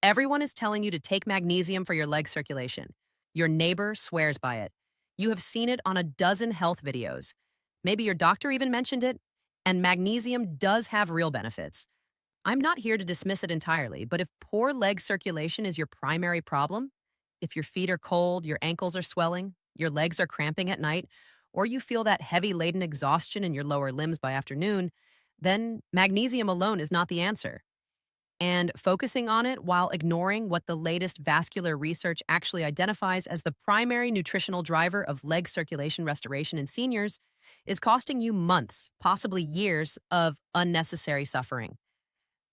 Everyone is telling you to take magnesium for your leg circulation. Your neighbor swears by it. You have seen it on a dozen health videos. Maybe your doctor even mentioned it. And magnesium does have real benefits. I'm not here to dismiss it entirely, but if poor leg circulation is your primary problem, if your feet are cold, your ankles are swelling, your legs are cramping at night, or you feel that heavy laden exhaustion in your lower limbs by afternoon, then magnesium alone is not the answer. And focusing on it while ignoring what the latest vascular research actually identifies as the primary nutritional driver of leg circulation restoration in seniors is costing you months, possibly years, of unnecessary suffering.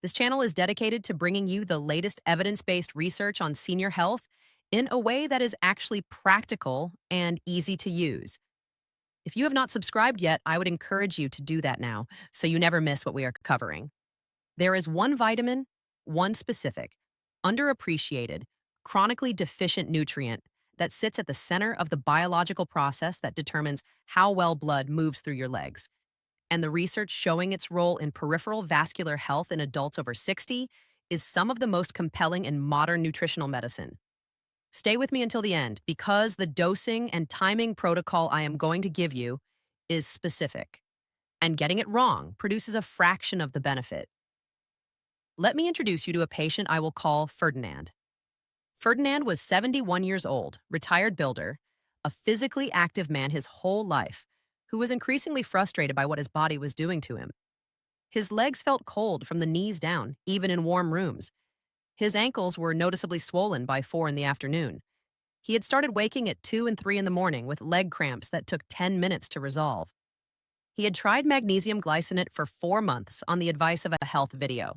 This channel is dedicated to bringing you the latest evidence based research on senior health in a way that is actually practical and easy to use. If you have not subscribed yet, I would encourage you to do that now so you never miss what we are covering. There is one vitamin, one specific, underappreciated, chronically deficient nutrient that sits at the center of the biological process that determines how well blood moves through your legs. And the research showing its role in peripheral vascular health in adults over 60 is some of the most compelling in modern nutritional medicine. Stay with me until the end because the dosing and timing protocol I am going to give you is specific, and getting it wrong produces a fraction of the benefit. Let me introduce you to a patient I will call Ferdinand. Ferdinand was 71 years old, retired builder, a physically active man his whole life, who was increasingly frustrated by what his body was doing to him. His legs felt cold from the knees down, even in warm rooms. His ankles were noticeably swollen by 4 in the afternoon. He had started waking at 2 and 3 in the morning with leg cramps that took 10 minutes to resolve. He had tried magnesium glycinate for 4 months on the advice of a health video.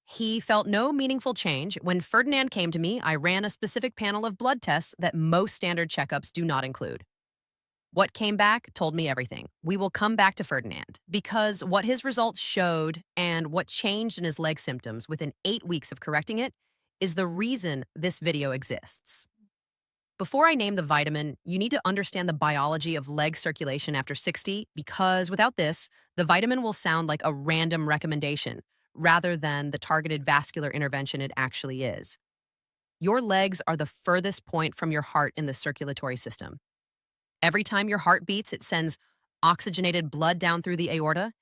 He felt no meaningful change. When Ferdinand came to me, I ran a specific panel of blood tests that most standard checkups do not include. What came back told me everything. We will come back to Ferdinand because what his results showed and what changed in his leg symptoms within 8 weeks of correcting it is the reason this video exists. Before I name the vitamin, you need to understand the biology of leg circulation after 60 because without this, the vitamin will sound like a random recommendation rather than the targeted vascular intervention it actually is. Your legs are the furthest point from your heart in the circulatory system. Every time your heart beats, it sends oxygenated blood down through the aorta,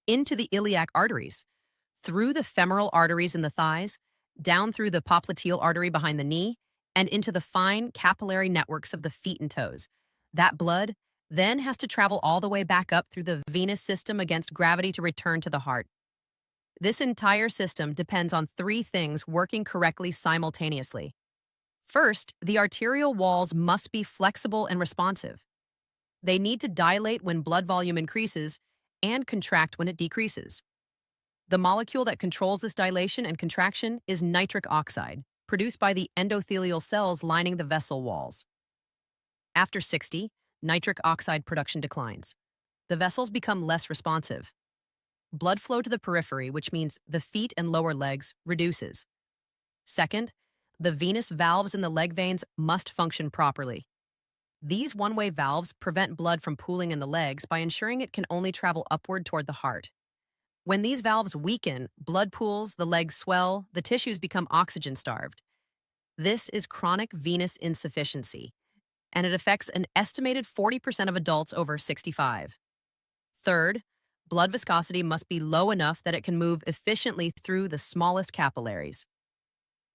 into the iliac arteries, through the femoral arteries in the thighs, down through the popliteal artery behind the knee, and into the fine capillary networks of the feet and toes. That blood then has to travel all the way back up through the venous system against gravity to return to the heart. This entire system depends on 3 things working correctly simultaneously. First, the arterial walls must be flexible and responsive. They need to dilate when blood volume increases and contract when it decreases. The molecule that controls this dilation and contraction is nitric oxide, produced by the endothelial cells lining the vessel walls. After 60, nitric oxide production declines. The vessels become less responsive. Blood flow to the periphery, which means the feet and lower legs, reduces. Second, the venous valves in the leg veins must function properly. These one-way valves prevent blood from pooling in the legs by ensuring it can only travel upward toward the heart. When these valves weaken, blood pools, the legs swell, the tissues become oxygen-starved. This is chronic venous insufficiency, and it affects an estimated 40% of adults over 65. Third, blood viscosity must be low enough that it can move efficiently through the smallest capillaries.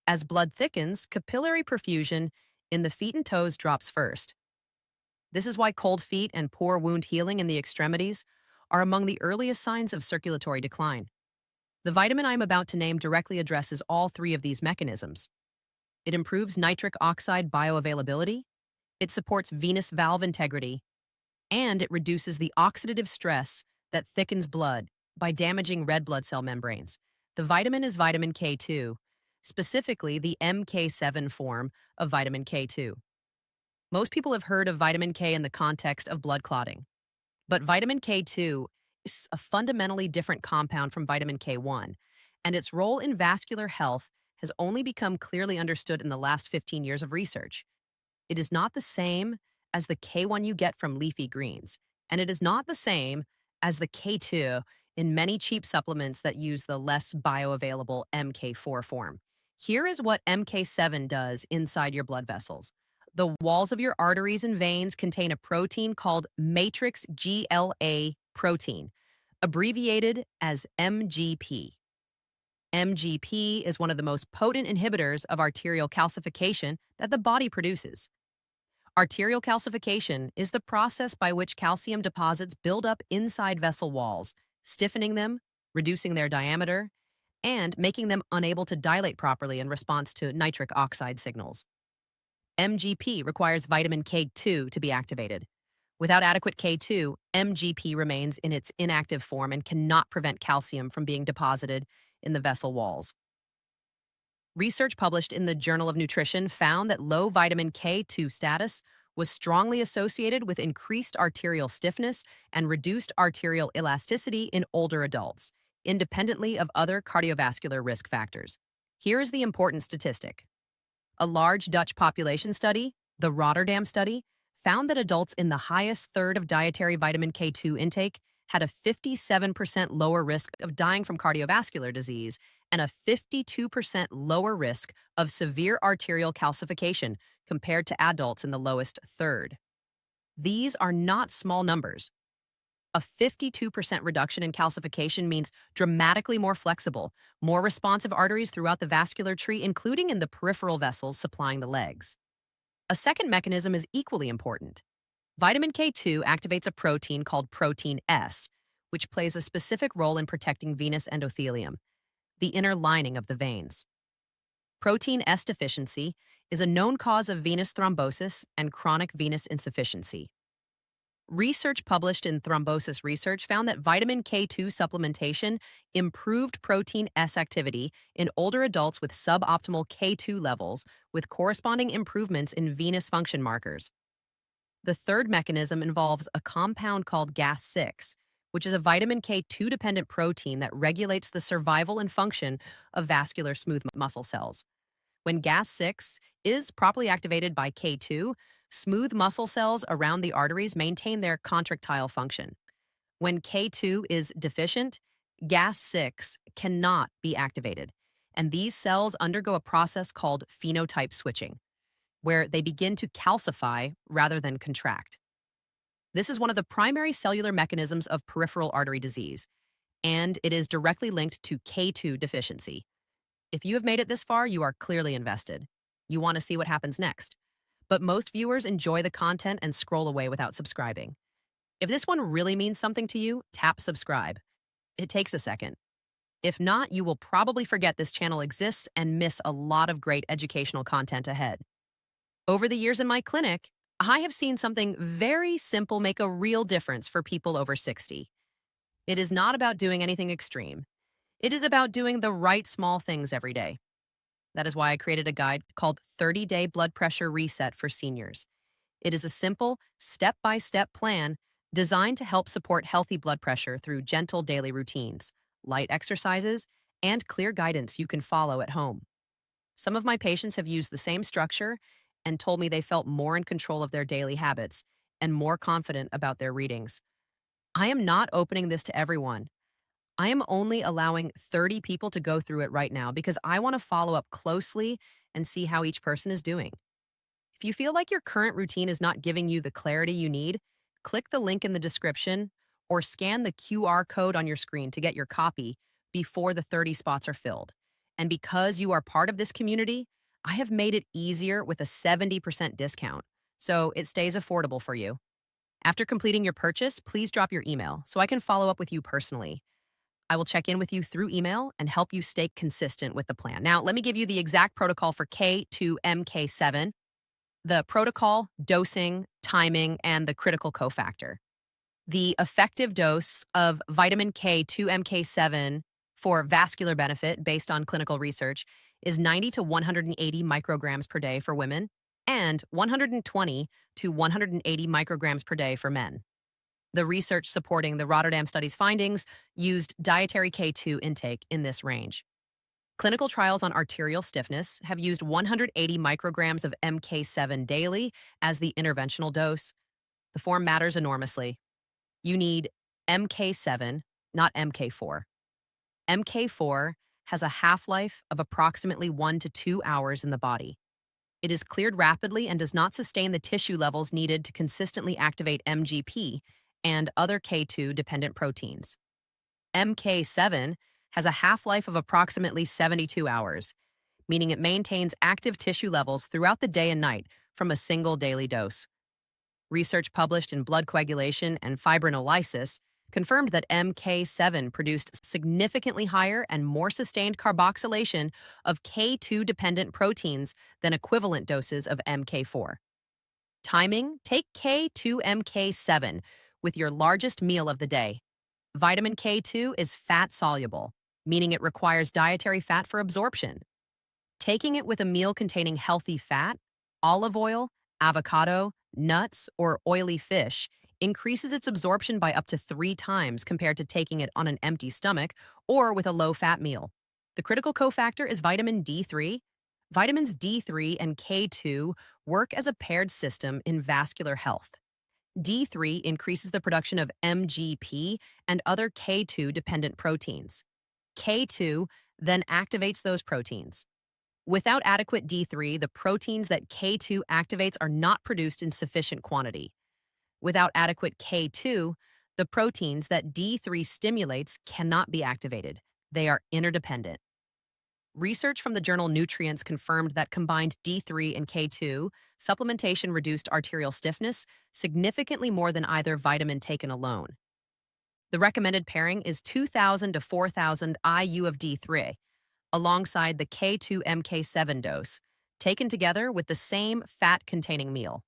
As blood thickens, capillary perfusion in the feet and toes drops first. This is why cold feet and poor wound healing in the extremities are among the earliest signs of circulatory decline. The vitamin I'm about to name directly addresses all 3 of these mechanisms. It improves nitric oxide bioavailability, it supports venous valve integrity, and it reduces the oxidative stress that thickens blood by damaging red blood cell membranes. The vitamin is vitamin K2, specifically the MK7 form of vitamin K2. Most people have heard of vitamin K in the context of blood clotting, but vitamin K2 is a fundamentally different compound from vitamin K1, and its role in vascular health has only become clearly understood in the last 15 years of research. It is not the same as the K1 you get from leafy greens, and it is not the same as the K2 in many cheap supplements that use the less bioavailable MK4 form. Here is what MK7 does inside your blood vessels. The walls of your arteries and veins contain a protein called matrix GLA protein, abbreviated as MGP. MGP is one of the most potent inhibitors of arterial calcification that the body produces. Arterial calcification is the process by which calcium deposits build up inside vessel walls, stiffening them, reducing their diameter, and making them unable to dilate properly in response to nitric oxide signals. MGP requires vitamin K2 to be activated. Without adequate K2, MGP remains in its inactive form and cannot prevent calcium from being deposited in the vessel walls. Research published in the Journal of Nutrition found that low vitamin K2 status was strongly associated with increased arterial stiffness and reduced arterial elasticity in older adults, independently of other cardiovascular risk factors. Here is the important statistic. A large Dutch population study, the Rotterdam study, found that adults in the highest third of dietary vitamin K2 intake had a 57% lower risk of dying from cardiovascular disease and a 52% lower risk of severe arterial calcification compared to adults in the lowest third. These are not small numbers. A 52% reduction in calcification means dramatically more flexible, more responsive arteries throughout the vascular tree, including in the peripheral vessels supplying the legs. A second mechanism is equally important. Vitamin K2 activates a protein called protein S, which plays a specific role in protecting venous endothelium, the inner lining of the veins. Protein S deficiency is a known cause of venous thrombosis and chronic venous insufficiency. Research published in Thrombosis Research found that vitamin K2 supplementation improved protein S activity in older adults with suboptimal K2 levels, with corresponding improvements in venous function markers. The third mechanism involves a compound called GAS6, which is a vitamin K2 dependent protein that regulates the survival and function of vascular smooth muscle cells. When GAS6 is properly activated by K2, smooth muscle cells around the arteries maintain their contractile function. When K2 is deficient, GAS6 cannot be activated, and these cells undergo a process called phenotype switching, where they begin to calcify rather than contract. This is one of the primary cellular mechanisms of peripheral artery disease, and it is directly linked to K2 deficiency. If you have made it this far, you are clearly invested. You want to see what happens next. But most viewers enjoy the content and scroll away without subscribing. If this one really means something to you, tap subscribe. It takes a second. If not, you will probably forget this channel exists and miss a lot of great educational content ahead. Over the years in my clinic, I have seen something very simple make a real difference for people over 60. It is not about doing anything extreme. It is about doing the right small things every day. That is why I created a guide called 30-Day Blood Pressure Reset for Seniors. It is a simple, step-by-step plan designed to help support healthy blood pressure through gentle daily routines, light exercises, and clear guidance you can follow at home. Some of my patients have used the same structure and told me they felt more in control of their daily habits and more confident about their readings. I am not opening this to everyone. I am only allowing 30 people to go through it right now because I want to follow up closely and see how each person is doing. If you feel like your current routine is not giving you the clarity you need, click the link in the description or scan the QR code on your screen to get your copy before the 30 spots are filled. And because you are part of this community, I have made it easier with a 70% discount, so it stays affordable for you. After completing your purchase, please drop your email so I can follow up with you personally. I will check in with you through email and help you stay consistent with the plan. Now, let me give you the exact protocol for K2MK7, the protocol, dosing, timing, and the critical cofactor. The effective dose of vitamin K2MK7 for vascular benefit based on clinical research is 90 to 180 micrograms per day for women and 120 to 180 micrograms per day for men. The research supporting the Rotterdam study's findings used dietary K2 intake in this range. Clinical trials on arterial stiffness have used 180 micrograms of MK7 daily as the interventional dose. The form matters enormously. You need MK7, not MK4. MK4 has a half-life of approximately 1 to 2 hours in the body. It is cleared rapidly and does not sustain the tissue levels needed to consistently activate MGP and other K2-dependent proteins. MK7 has a half-life of approximately 72 hours, meaning it maintains active tissue levels throughout the day and night from a single daily dose. Research published in Blood Coagulation and Fibrinolysis confirmed that MK7 produced significantly higher and more sustained carboxylation of K2-dependent proteins than equivalent doses of MK4. Timing: take K2-MK7 with your largest meal of the day. Vitamin K2 is fat-soluble, meaning it requires dietary fat for absorption. Taking it with a meal containing healthy fat, olive oil, avocado, nuts, or oily fish increases its absorption by up to 3 times compared to taking it on an empty stomach or with a low-fat meal. The critical cofactor is vitamin D3. Vitamins D3 and K2 work as a paired system in vascular health. D3 increases the production of MGP and other K2-dependent proteins. K2 then activates those proteins. Without adequate D3, the proteins that K2 activates are not produced in sufficient quantity. Without adequate K2, the proteins that D3 stimulates cannot be activated. They are interdependent. Research from the journal Nutrients confirmed that combined D3 and K2 supplementation reduced arterial stiffness significantly more than either vitamin taken alone. The recommended pairing is 2,000 to 4,000 IU of D3, alongside the K2-MK7 dose, taken together with the same fat-containing meal.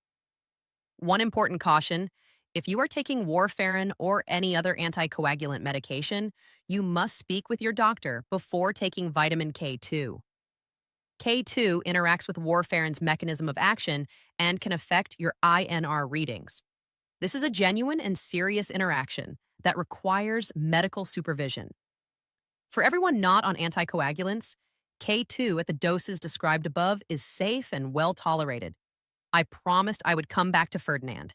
One important caution: if you are taking warfarin or any other anticoagulant medication, you must speak with your doctor before taking vitamin K2. K2 interacts with warfarin's mechanism of action and can affect your INR readings. This is a genuine and serious interaction that requires medical supervision. For everyone not on anticoagulants, K2 at the doses described above is safe and well tolerated. I promised I would come back to Ferdinand.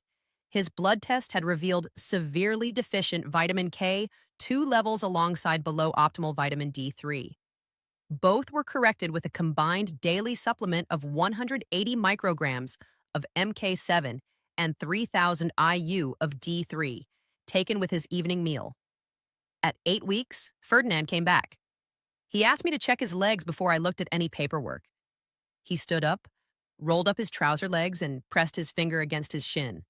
His blood test had revealed severely deficient vitamin K, 2 levels alongside below optimal vitamin D3. Both were corrected with a combined daily supplement of 180 micrograms of MK7 and 3,000 IU of D3, taken with his evening meal. At 8 weeks, Ferdinand came back. He asked me to check his legs before I looked at any paperwork. He stood up, rolled up his trouser legs, and pressed his finger against his shin.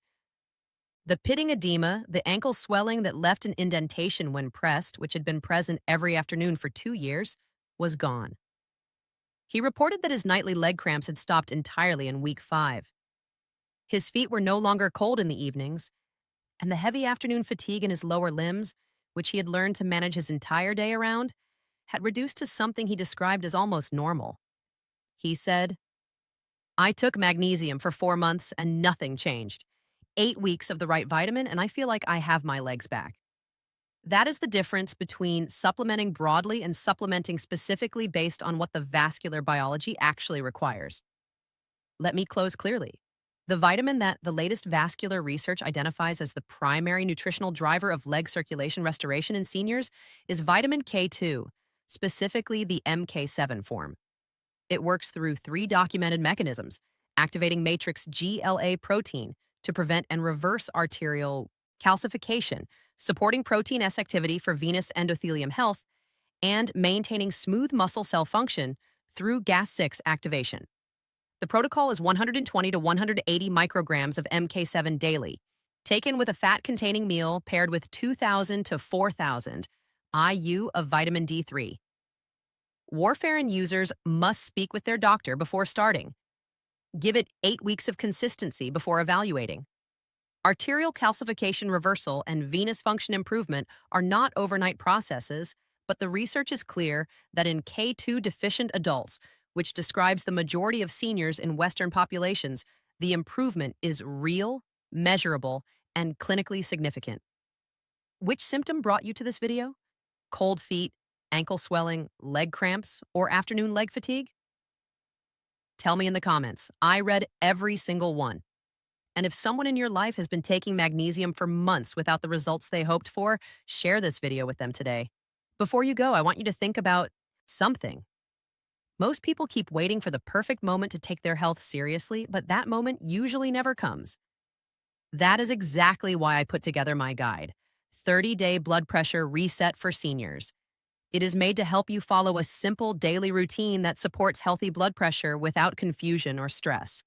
The pitting edema, the ankle swelling that left an indentation when pressed, which had been present every afternoon for 2 years, was gone. He reported that his nightly leg cramps had stopped entirely in week 5. His feet were no longer cold in the evenings, and the heavy afternoon fatigue in his lower limbs, which he had learned to manage his entire day around, had reduced to something he described as almost normal. He said, "I took magnesium for 4 months and nothing changed. 8 weeks of the right vitamin and I feel like I have my legs back." That is the difference between supplementing broadly and supplementing specifically based on what the vascular biology actually requires. Let me close clearly. The vitamin that the latest vascular research identifies as the primary nutritional driver of leg circulation restoration in seniors is vitamin K2, specifically the MK7 form. It works through 3 documented mechanisms: activating matrix GLA protein to prevent and reverse arterial calcification, supporting protein S activity for venous endothelium health, and maintaining smooth muscle cell function through Gas6 activation. The protocol is 120 to 180 micrograms of MK7 daily, taken with a fat-containing meal paired with 2,000 to 4,000 IU of vitamin D3. Warfarin users must speak with their doctor before starting. Give it 8 weeks of consistency before evaluating. Arterial calcification reversal and venous function improvement are not overnight processes, but the research is clear that in K2 deficient adults, which describes the majority of seniors in Western populations, the improvement is real, measurable, and clinically significant. Which symptom brought you to this video? Cold feet, ankle swelling, leg cramps, or afternoon leg fatigue? Tell me in the comments. I read every single one. And if someone in your life has been taking magnesium for months without the results they hoped for, share this video with them today. Before you go, I want you to think about Something. Most people keep waiting for the perfect moment to take their health seriously, but that moment usually never comes. That is exactly why I put together my guide, 30-Day Blood Pressure Reset for Seniors. It is made to help you follow a simple daily routine that supports healthy blood pressure without confusion or stress.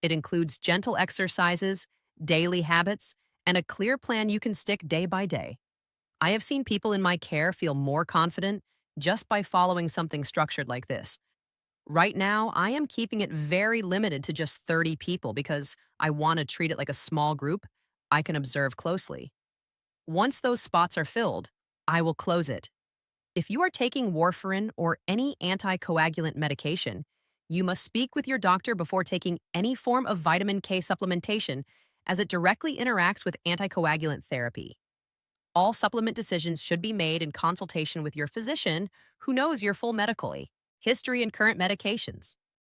It includes gentle exercises, daily habits, and a clear plan you can stick day by day. I have seen people in my care feel more confident just by following something structured like this. Right now, I am keeping it very limited to just 30 people because I want to treat it like a small group I can observe closely. Once those spots are filled, I will close it. If you are taking warfarin or any anticoagulant medication, you must speak with your doctor before taking any form of vitamin K supplementation as it directly interacts with anticoagulant therapy. All supplement decisions should be made in consultation with your physician who knows your full medically history and current medications.